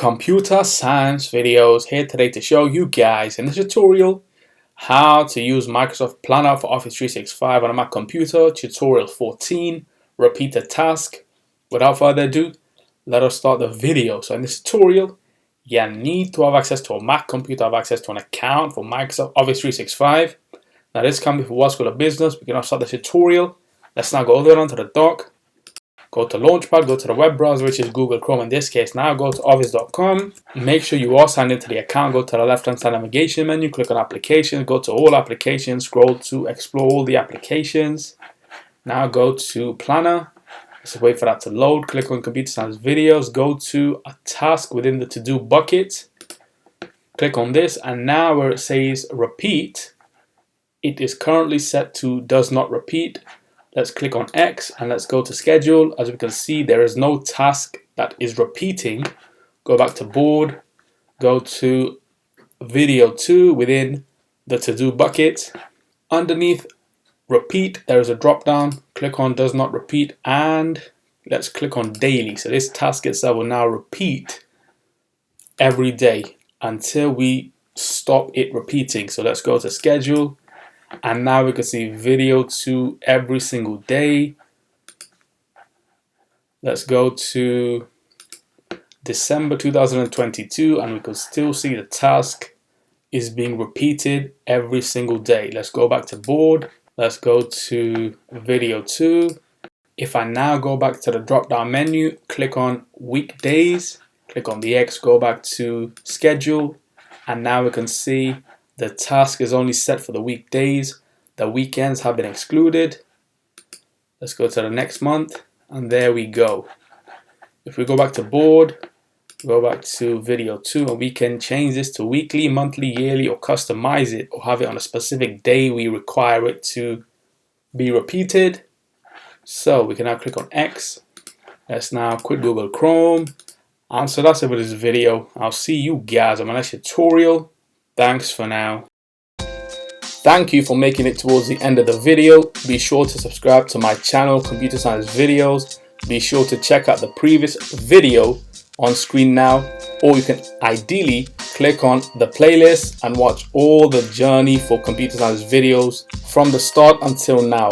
Computer Science Videos here today to show you guys in this tutorial how to use Microsoft Planner for Office 365 on a Mac computer. Tutorial 14, repeat the task. Without further ado, let us start the video. So in this tutorial, you need to have access to a Mac computer, have access to an account for Microsoft Office 365. Now this can be for what school of business. We can now start the tutorial. Let's now go all the way down to the dock. Go to Launchpad, go to the web browser, which is Google Chrome in this case. Now go to office.com. Make sure you are signed into the account. Go to the left-hand side navigation menu, click on Applications, go to All Applications, scroll to Explore all the applications. Now go to Planner. Let's wait for that to load. Click on Computer Science Videos. Go to a task within the To-Do bucket. Click on this, and now where it says Repeat, it is currently set to Does Not Repeat. Let's click on X and let's go to schedule. As we can see, there is no task that is repeating. Go back to board, go to video 2 within the to-do bucket. Underneath repeat, there is a drop down. Click on does not repeat and let's click on daily. So this task itself will now repeat every day until we stop it repeating. So let's go to schedule. And now we can see video 2 every single day. Let's go to December 2022 and we can still see the task is being repeated every single day. Let's go back to board. Let's go to video 2. If I now go back to the drop down menu, click on weekdays, click on the X, go back to schedule, and now we can see the task is only set for the weekdays. The weekends have been excluded. Let's go to the next month, and there we go. If we go back to board, go back to video 2, and we can change this to weekly, monthly, yearly, or customize it, or have it on a specific day we require it to be repeated. So we can now click on X. Let's now quit Google Chrome. And so that's it for this video. I'll see you guys on my next tutorial. Thanks for now. Thank you for making it towards the end of the video. Be sure to subscribe to my channel, Computer Science Videos. Be sure to check out the previous video on screen now, or you can ideally click on the playlist and watch all the journey for Computer Science Videos from the start until now.